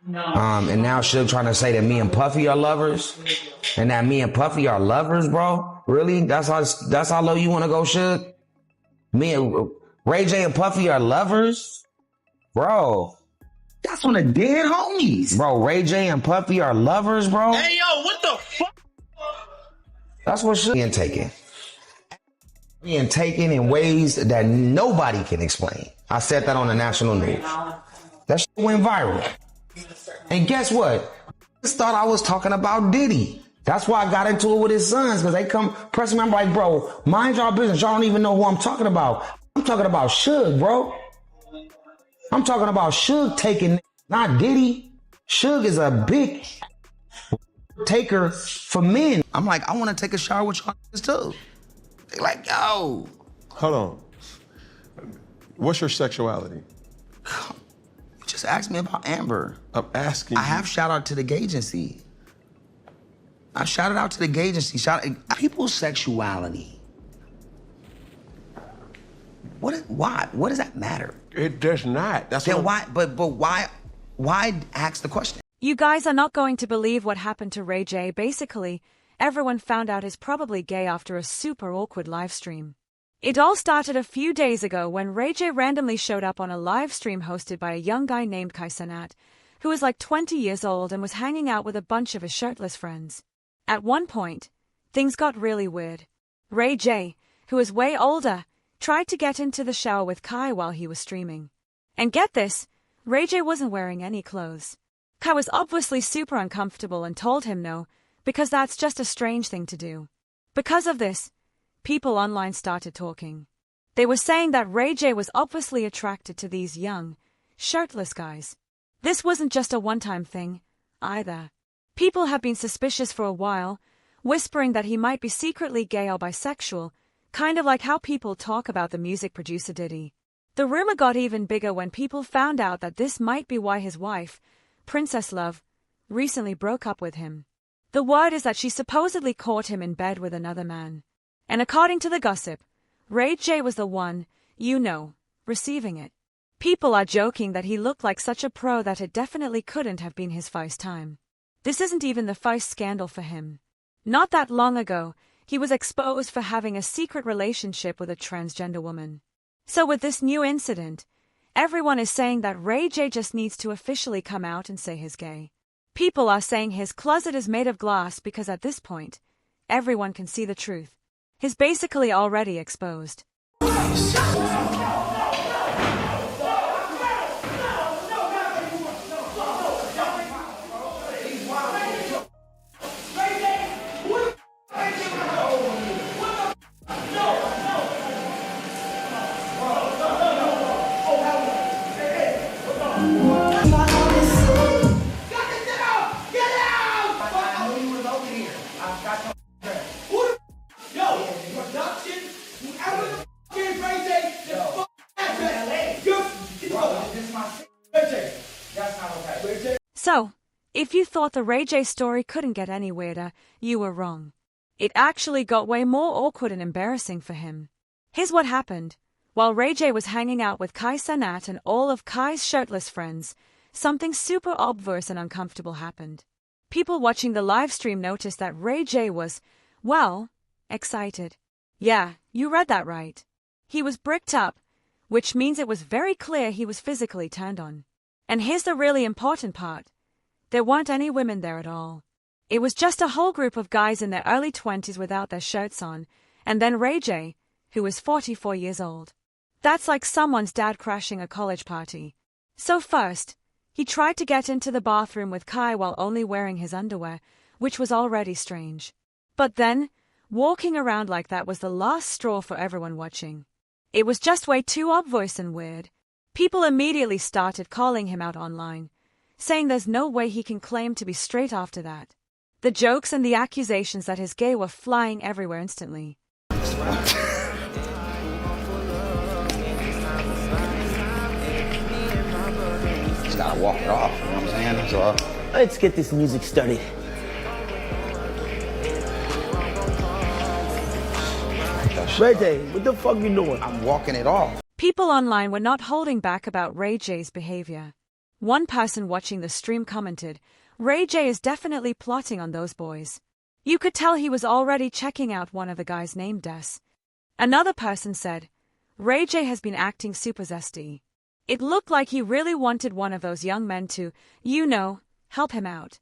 And now Suge trying to say that me and Puffy are lovers, and that me and Puffy are lovers, bro. Really? That's how low you want to go, Suge? Me and Ray J and Puffy are lovers, bro. That's one of dead homies. Bro, Ray J and Puffy are lovers, bro. Hey, yo, what the fuck? That's what Suge being taken. Being taken in ways that nobody can explain. I said that on the national news. That shit went viral. And guess what? I just thought I was talking about Diddy. That's why I got into it with his sons, because they come press me. I'm like, bro, mind y'all business. Y'all don't even know who I'm talking about. I'm talking about Suge, bro. I'm talking about Suge taking, not Diddy. Suge is a big taker for men. I'm like, I want to take a shower with y'all too. They like, yo. Hold on. What's your sexuality? You just asked me about Amber. I'm asking I have shout out to the gay agency. I shouted out to the gay agency. People's sexuality. Why? What does that matter? It does not. That's then what why ask the question? You guys are not going to believe what happened to Ray J. Basically, everyone found out he's probably gay after a super awkward live stream. It all started a few days ago when Ray J randomly showed up on a live stream hosted by a young guy named Kai Cenat, who was like 20 years old and was hanging out with a bunch of his shirtless friends. At one point, things got really weird. Ray J, who is way older, tried to get into the shower with Kai while he was streaming. And get this, Ray J wasn't wearing any clothes. Kai was obviously super uncomfortable and told him no, because that's just a strange thing to do. Because of this, people online started talking. They were saying that Ray J was obviously attracted to these young, shirtless guys. This wasn't just a one-time thing, either. People have been suspicious for a while, whispering that he might be secretly gay or bisexual, kind of like how people talk about the music producer Diddy. The rumor got even bigger when people found out that this might be why his wife, Princess Love, recently broke up with him. The word is that she supposedly caught him in bed with another man. And according to the gossip, Ray J was the one, receiving it. People are joking that he looked like such a pro that it definitely couldn't have been his first time. This isn't even the first scandal for him. Not that long ago, he was exposed for having a secret relationship with a transgender woman. So with this new incident, everyone is saying that Ray J just needs to officially come out and say he's gay. People are saying his closet is made of glass because at this point, everyone can see the truth. He's basically already exposed. So, if you thought the Ray J story couldn't get any weirder, you were wrong. It actually got way more awkward and embarrassing for him. Here's what happened. While Ray J was hanging out with Kai Cenat and all of Kai's shirtless friends, something super obvious and uncomfortable happened. People watching the live stream noticed that Ray J was, excited. Yeah, you read that right. He was bricked up, which means it was very clear he was physically turned on. And here's the really important part. There weren't any women there at all. It was just a whole group of guys in their early 20s without their shirts on, and then Ray J, who was 44 years old. That's like someone's dad crashing a college party. So first, he tried to get into the bathroom with Kai while only wearing his underwear, which was already strange. But then, walking around like that was the last straw for everyone watching. It was just way too obvious and weird. People immediately started calling him out online, saying there's no way he can claim to be straight after that. The jokes and the accusations that he's gay were flying everywhere instantly. Just gotta walk it off, you know what I'm saying? That's all. Let's get this music started. Ray J, what the fuck you doing? I'm walking it off. People online were not holding back about Ray J's behavior. One person watching the stream commented, "Ray J is definitely plotting on those boys." You could tell he was already checking out one of the guys named Des. Another person said, "Ray J has been acting super zesty. It looked like he really wanted one of those young men to, help him out."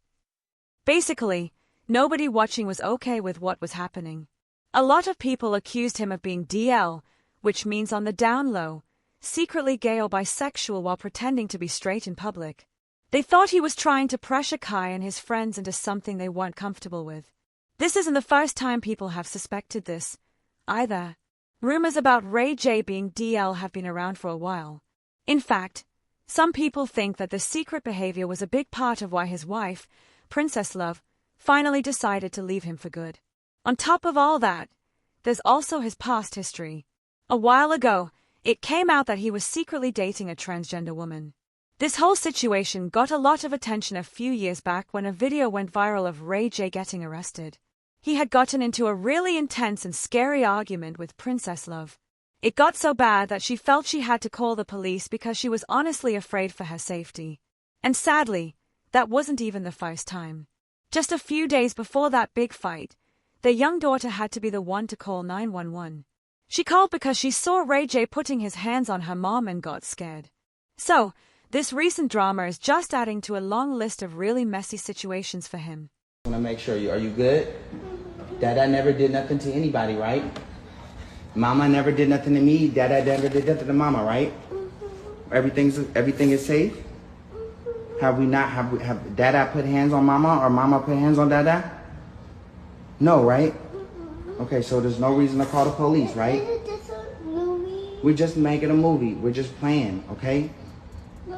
Basically, nobody watching was okay with what was happening. A lot of people accused him of being DL, which means on the down low, secretly gay or bisexual while pretending to be straight in public. They thought he was trying to pressure Kai and his friends into something they weren't comfortable with. This isn't the first time people have suspected this, either. Rumors about Ray J being DL have been around for a while. In fact, some people think that this secret behavior was a big part of why his wife, Princess Love, finally decided to leave him for good. On top of all that, there's also his past history. A while ago, it came out that he was secretly dating a transgender woman. This whole situation got a lot of attention a few years back when a video went viral of Ray J getting arrested. He had gotten into a really intense and scary argument with Princess Love. It got so bad that she felt she had to call the police because she was honestly afraid for her safety. And sadly, that wasn't even the first time. Just a few days before that big fight, their young daughter had to be the one to call 911. She called because she saw Ray J putting his hands on her mom and got scared. So, this recent drama is just adding to a long list of really messy situations for him. I want to make sure are you good? Dada never did nothing to anybody, right? Mama never did nothing to me. Dada never did nothing to mama, right? Everything is safe. Have Dada put hands on mama or mama put hands on Dada? No, right? Okay, so there's no reason to call the police, right? Is it just a movie? We're just making a movie. We're just playing, okay? Can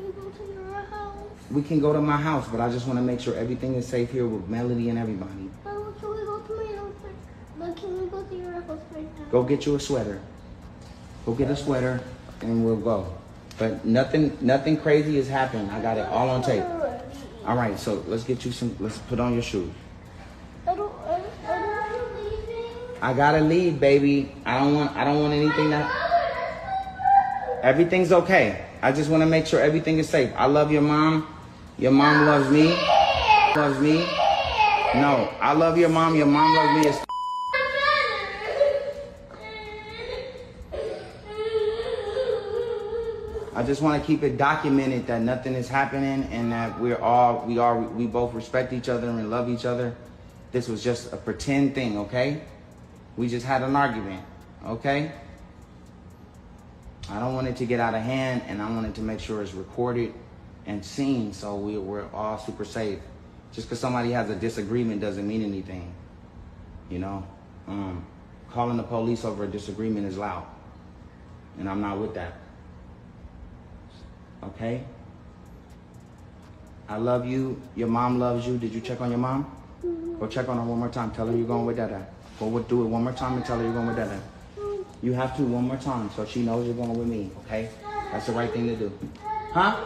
we go to your house? We can go to my house, but I just want to make sure everything is safe here with Melody and everybody. Can we go to my house right now? But can we go to your house right now? Go get you a sweater. Go get a sweater, and we'll go. But nothing crazy has happened. I got it all on tape. All right, so let's get you some. Let's put on your shoes. I don't leaving. I gotta leave, baby. I don't want anything that. Everything's okay. I just want to make sure everything is safe. I love your mom. Your mom loves me. Loves me. No, I love your mom. Your mom loves me. I just want to keep it documented that nothing is happening and that we both respect each other and love each other. This was just a pretend thing, okay? We just had an argument, okay? I don't want it to get out of hand, and I wanted to make sure it's recorded and seen so we're all super safe. Just because somebody has a disagreement doesn't mean anything, you know? Calling the police over a disagreement is loud, and I'm not with that. Okay? I love you. Your mom loves you. Did you check on your mom? Go check on her one more time. Tell her you're going with Dada. Go do it one more time and tell her you're going with Dada. You have to one more time so she knows you're going with me, okay? That's the right thing to do. Huh?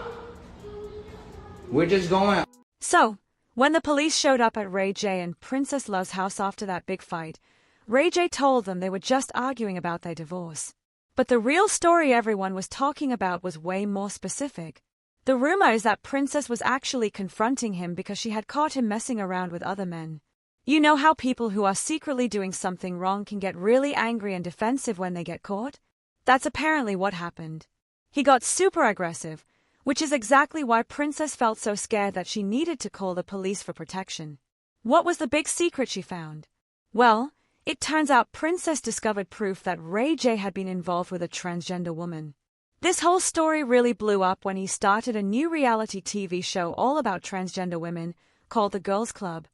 We're just going. So, when the police showed up at Ray J and Princess Love's house after that big fight, Ray J told them they were just arguing about their divorce. But the real story everyone was talking about was way more specific. The rumor is that Princess was actually confronting him because she had caught him messing around with other men. You know how people who are secretly doing something wrong can get really angry and defensive when they get caught? That's apparently what happened. He got super aggressive, which is exactly why Princess felt so scared that she needed to call the police for protection. What was the big secret she found? Well, it turns out Princess discovered proof that Ray J had been involved with a transgender woman. This whole story really blew up when he started a new reality TV show all about transgender women called The Girls Club.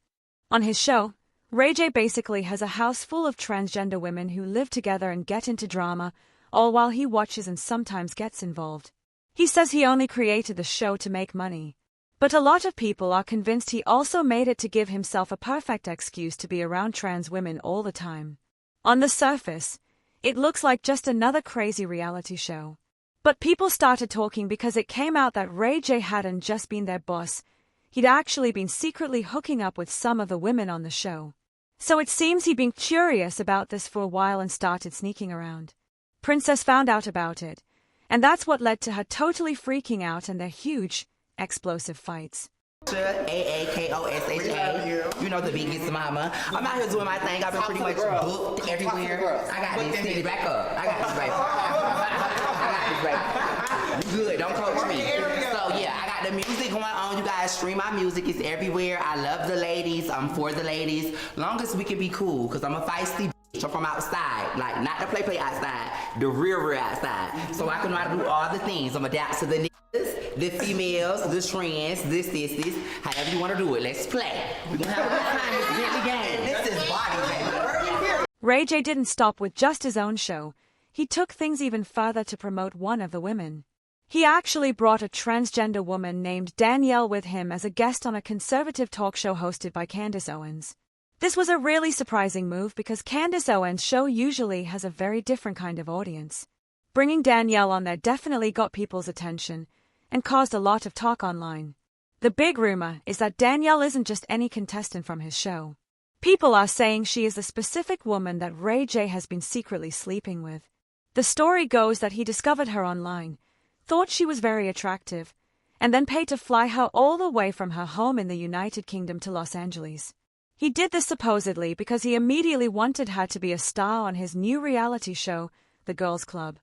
On his show, Ray J basically has a house full of transgender women who live together and get into drama, all while he watches and sometimes gets involved. He says he only created the show to make money. But a lot of people are convinced he also made it to give himself a perfect excuse to be around trans women all the time. On the surface, it looks like just another crazy reality show. But people started talking because it came out that Ray J hadn't just been their boss, he'd actually been secretly hooking up with some of the women on the show. So it seems he'd been curious about this for a while and started sneaking around. Princess found out about it, And that's what led to her totally freaking out and their huge, explosive fights. AAKOSHA. You know the biggest mama. I'm out here doing my thing. I've been pretty much booked everywhere. I got this. Sit back up. I got this, baby. I got this, baby. You good. Don't coach me. So, yeah, I got the music going on. You guys stream my music. It's everywhere. I love the ladies. I'm for the ladies. Long as we can be cool, because I'm a feisty bitch. I'm from outside. Like, not the play outside. The real outside. So I can know how to do all the things. I'm adapt to the niggas, the females, the trends, this. However you want to do it. Let's play. We're going to have a good time. It's Bentley game. This is body, baby. Ray J didn't stop with just his own show. He took things even further to promote one of the women. He actually brought a transgender woman named Danielle with him as a guest on a conservative talk show hosted by Candace Owens. This was a really surprising move because Candace Owens' show usually has a very different kind of audience. Bringing Danielle on there definitely got people's attention and caused a lot of talk online. The big rumor is that Danielle isn't just any contestant from his show. People are saying she is the specific woman that Ray J has been secretly sleeping with. The story goes that he discovered her online, thought she was very attractive, and then paid to fly her all the way from her home in the United Kingdom to Los Angeles. He did this supposedly because he immediately wanted her to be a star on his new reality show, The Girls Club.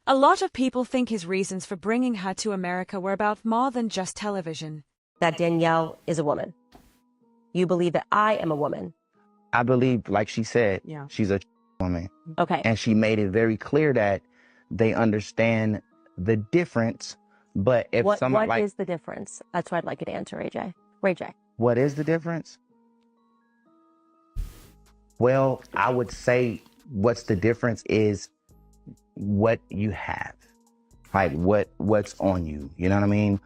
A lot of people think his reasons for bringing her to America were about more than just television. That Danielle is a woman. You believe that I am a woman. I believe, like she said, she's a woman. Okay. And she made it very clear that they understand the difference. But if what somebody is the difference? That's what I'd like you to answer, Ray J. Ray J. What is the difference? Well, I would say what's the difference is what you have, like what's on you. You know what I mean?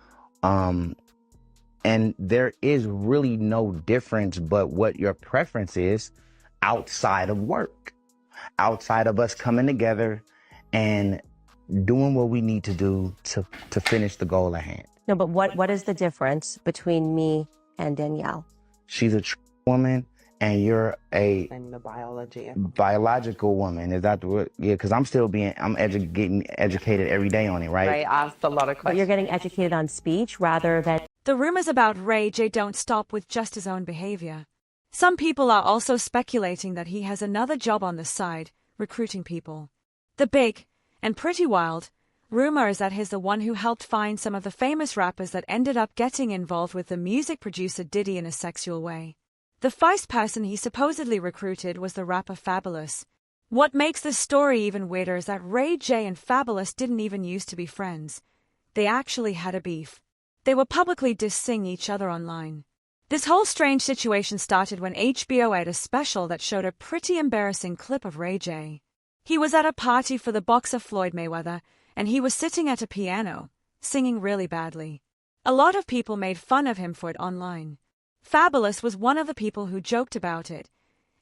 And there is really no difference but what your preference is outside of work, outside of us coming together and doing what we need to do to finish the goal at hand. No, but what is the difference between me and Danielle? She's a woman and you're a and the biological woman. Is that the word? Yeah, because I'm getting educated every day on it, right? I asked a lot of questions. But you're getting educated on speech rather than... The rumors about Ray J don't stop with just his own behavior. Some people are also speculating that he has another job on the side, recruiting people. The big, and pretty wild, rumor is that he's the one who helped find some of the famous rappers that ended up getting involved with the music producer Diddy in a sexual way. The first person he supposedly recruited was the rapper Fabulous. What makes this story even weirder is that Ray J and Fabulous didn't even used to be friends. They actually had a beef. They were publicly dissing each other online. This whole strange situation started when HBO aired a special that showed a pretty embarrassing clip of Ray J. He was at a party for the boxer Floyd Mayweather, and he was sitting at a piano, singing really badly. A lot of people made fun of him for it online. Fabulous was one of the people who joked about it,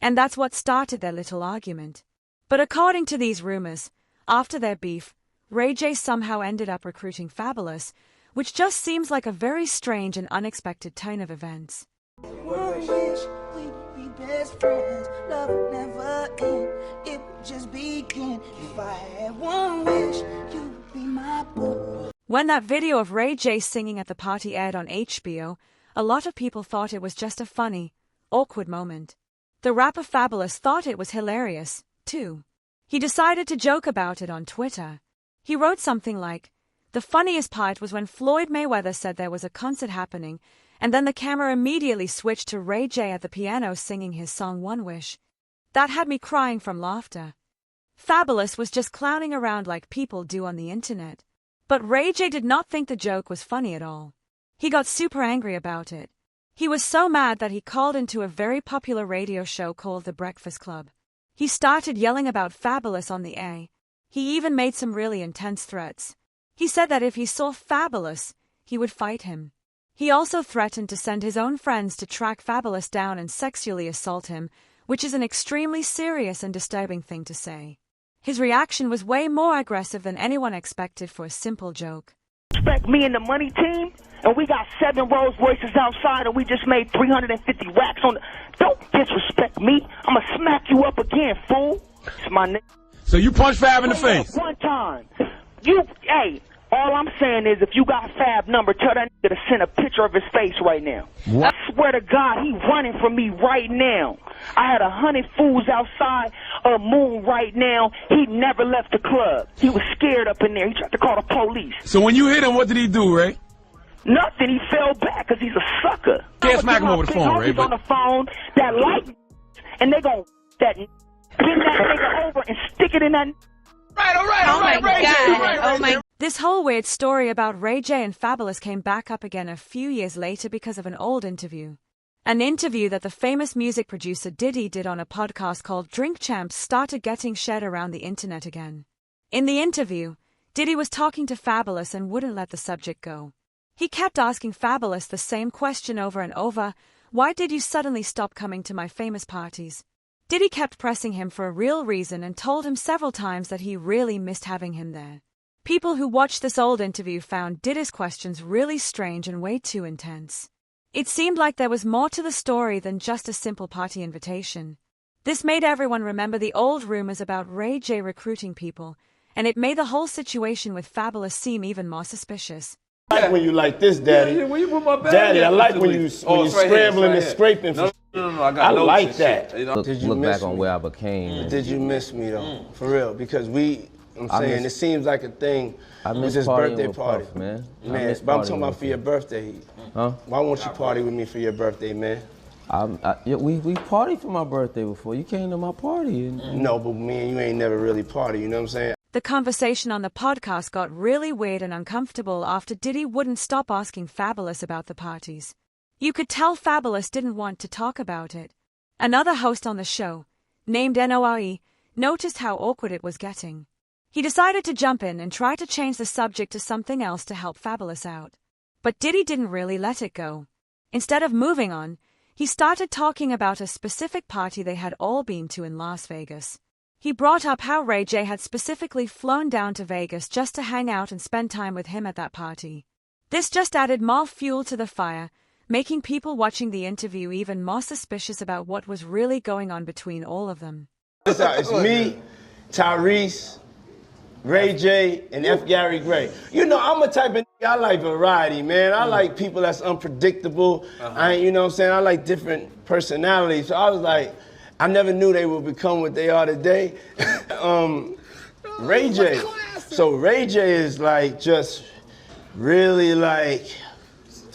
and that's what started their little argument. But according to these rumors, after their beef, Ray J somehow ended up recruiting Fabulous, which just seems like a very strange and unexpected turn of events. One wish, we'd be best friends. Love would never end, it would just begin. If I had one wish, you would be my boo. When that video of Ray J singing at the party aired on HBO, a lot of people thought it was just a funny, awkward moment. The rapper Fabulous thought it was hilarious, too. He decided to joke about it on Twitter. He wrote something like, "The funniest part was when Floyd Mayweather said there was a concert happening, and then the camera immediately switched to Ray J at the piano singing his song One Wish. That had me crying from laughter." Fabulous was just clowning around like people do on the internet. But Ray J did not think the joke was funny at all. He got super angry about it. He was so mad that he called into a very popular radio show called The Breakfast Club. He started yelling about Fabulous on the air. He even made some really intense threats. He said that if he saw Fabulous, he would fight him. He also threatened to send his own friends to track Fabulous down and sexually assault him, which is an extremely serious and disturbing thing to say. His reaction was way more aggressive than anyone expected for a simple joke. Respect me and the money team, and we got 7 Rolls Royces outside, and we just made 350 racks on the... Don't disrespect me. I'ma smack you up again, fool. It's my name. So you punch Fab in the face? One time. Hey, all I'm saying is if you got Fab number, tell that nigga to send a picture of his face right now. What? I swear to God, he running from me right now. I had 100 fools outside of Moon right now. He never left the club. He was scared up in there. He tried to call the police. So when you hit him, what did he do, Ray? Nothing. He fell back because he's a sucker. Can't smack him over the phone, Ray. On the phone, that light, and they gon' bend that nigga over and stick it in that. All right, Ray J. Oh my. This whole weird story about Ray J and Fabulous came back up again a few years later because of an old interview. An interview that the famous music producer Diddy did on a podcast called Drink Champs started getting shared around the internet again. In the interview, Diddy was talking to Fabulous and wouldn't let the subject go. He kept asking Fabulous the same question over and over: why did you suddenly stop coming to my famous parties? Diddy kept pressing him for a real reason and told him several times that he really missed having him there. People who watched this old interview found Diddy's questions really strange and way too intense. It seemed like there was more to the story than just a simple party invitation. This made everyone remember the old rumors about Ray J recruiting people, and it made the whole situation with Fabulous seem even more suspicious. I like when you like this, Daddy. Yeah, when you put my bag Daddy, in, I like when you scrambling and scraping. No, I got I like that. Look back on where I became. Did you miss me though? For real, because I'm saying it seems like a thing. I miss his birthday party, Puff, man. But I'm talking about for your birthday. Huh? Why won't you party with me for your birthday, man? We partied for my birthday before. You came to my party. No, but me and you ain't never really party. You know what I'm saying? The conversation on the podcast got really weird and uncomfortable after Diddy wouldn't stop asking Fabulous about the parties. You could tell Fabulous didn't want to talk about it. Another host on the show, named NORE, noticed how awkward it was getting. He decided to jump in and try to change the subject to something else to help Fabulous out. But Diddy didn't really let it go. Instead of moving on, he started talking about a specific party they had all been to in Las Vegas. He brought up how Ray J had specifically flown down to Vegas just to hang out and spend time with him at that party. This just added more fuel to the fire, making people watching the interview even more suspicious about what was really going on between all of them. It's me, Tyrese, Ray J, and F. Gary Gray. You know, I'm a type of nigga, I like variety, man. I like people that's unpredictable. You know what I'm saying? I like different personalities. So I was like, I never knew they would become what they are today. Ray J. So Ray J is like just really like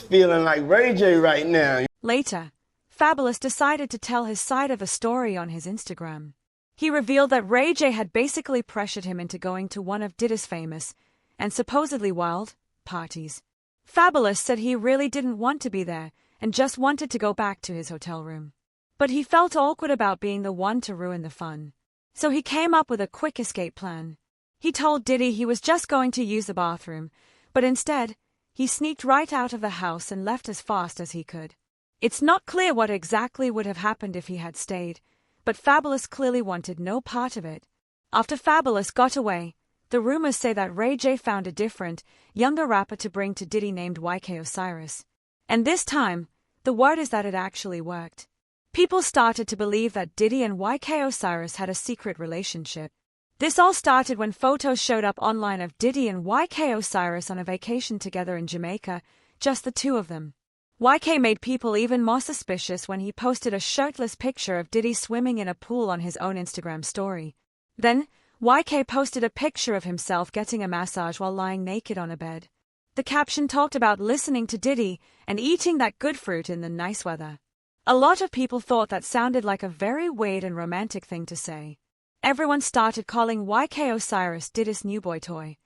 feeling like Ray J right now. Later, Fabulous decided to tell his side of the story on his Instagram. He revealed that Ray J had basically pressured him into going to one of Diddy's famous and supposedly wild parties. Fabulous said he really didn't want to be there and just wanted to go back to his hotel room. But he felt awkward about being the one to ruin the fun. So he came up with a quick escape plan. He told Diddy he was just going to use the bathroom, but instead, he sneaked right out of the house and left as fast as he could. It's not clear what exactly would have happened if he had stayed, but Fabulous clearly wanted no part of it. After Fabulous got away, the rumors say that Ray J found a different, younger rapper to bring to Diddy named YK Osiris. And this time, the word is that it actually worked. People started to believe that Diddy and YK Osiris had a secret relationship. This all started when photos showed up online of Diddy and YK Osiris on a vacation together in Jamaica, just the two of them. YK made people even more suspicious when he posted a shirtless picture of Diddy swimming in a pool on his own Instagram story. Then, YK posted a picture of himself getting a massage while lying naked on a bed. The caption talked about listening to Diddy and eating that good fruit in the nice weather. A lot of people thought that sounded like a very weird and romantic thing to say. Everyone started calling YK Osiris Diddy's new boy toy.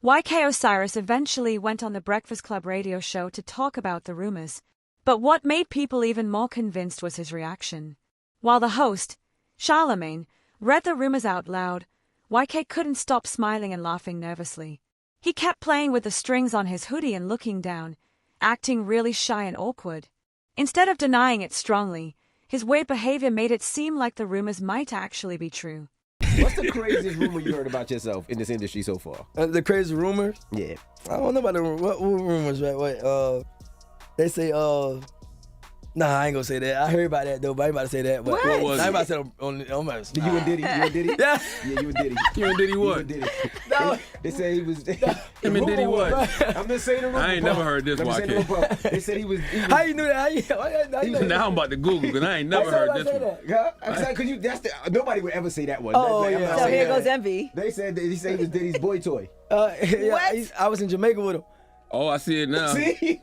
YK Osiris eventually went on the Breakfast Club radio show to talk about the rumors. But what made people even more convinced was his reaction. While the host, Charlemagne, read the rumors out loud, YK couldn't stop smiling and laughing nervously. He kept playing with the strings on his hoodie and looking down, acting really shy and awkward. Instead of denying it strongly, his weird behavior made it seem like the rumors might actually be true. What's the craziest rumor you heard about yourself in this industry so far? The crazy rumors? Yeah. I don't know about the what rumors, right? Wait, they say Nah, I ain't gonna say that. I heard about that though, but I ain't about to say that. But What was I ain't it? about to say it on my. You and Diddy? You and Diddy? Yeah. Yeah, you and Diddy. You and Diddy what? You and Diddy. No. They said he was. Him and Diddy what? I'm just saying the rumor. I ain't never heard this, Let me say the YK. rumor. They said he was. How you knew that? How you know Now I'm about to Google because I ain't never heard this one. Because you, that's the, nobody would ever say that one. Oh, I'm yeah. not So saying here that. goes Envy. They said he said he was Diddy's boy toy. Yeah, I was in Jamaica with him. Oh, I see it now. See?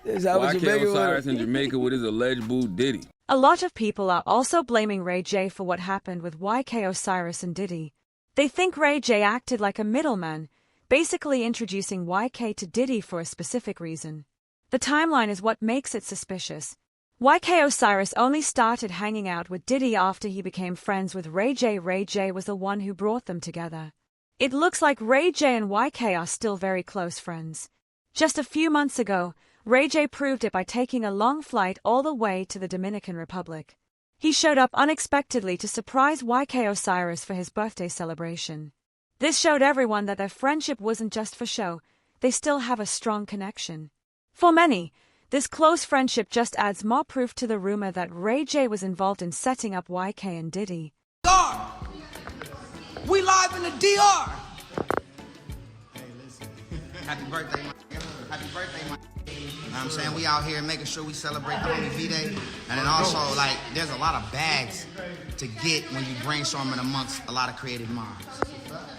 Yes, I was in YK Jamaica with Osiris him. in Jamaica with his alleged boo Diddy. A lot of people are also blaming Ray J for what happened with YK Osiris and Diddy. They think Ray J acted like a middleman, basically introducing YK to Diddy for a specific reason. The timeline is what makes it suspicious. YK Osiris only started hanging out with Diddy after he became friends with Ray J. Ray J was the one who brought them together. It looks like Ray J and YK are still very close friends. Just a few months ago, Ray J proved it by taking a long flight all the way to the Dominican Republic. He showed up unexpectedly to surprise YK Osiris for his birthday celebration. This showed everyone that their friendship wasn't just for show, they still have a strong connection. For many, this close friendship just adds more proof to the rumor that Ray J was involved in setting up YK and Diddy. We live in the DR. Hey, listen. Happy birthday, my Happy birthday, my You know what I'm saying? We out here making sure we celebrate the homie V-Day. And then also, like, there's a lot of bags to get when you brainstorming amongst a lot of creative minds.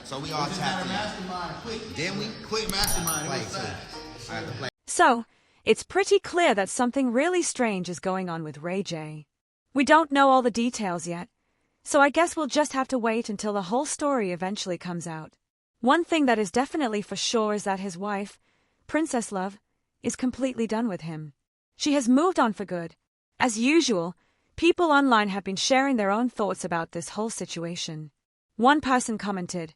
So we all tapped in. Then we quit mastermind. Play too. I had to play. So, it's pretty clear that something really strange is going on with Ray J. We don't know all the details yet, so I guess we'll just have to wait until the whole story eventually comes out. One thing that is definitely for sure is that his wife, Princess Love, is completely done with him. She has moved on for good. As usual, people online have been sharing their own thoughts about this whole situation. One person commented,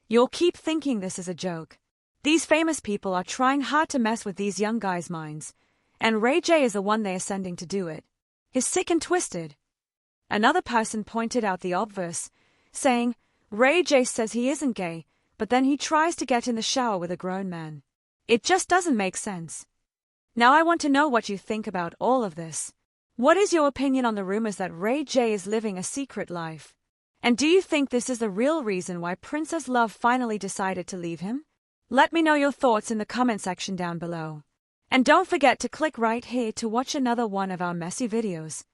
"You'll keep thinking this is a joke. These famous people are trying hard to mess with these young guys' minds, and Ray J is the one they are sending to do it. He's sick and twisted." Another person pointed out the obvious, saying, "Ray J says he isn't gay, but then he tries to get in the shower with a grown man. It just doesn't make sense." Now I want to know what you think about all of this. What is your opinion on the rumors that Ray J is living a secret life? And do you think this is the real reason why Princess Love finally decided to leave him? Let me know your thoughts in the comment section down below. And don't forget to click right here to watch another one of our messy videos.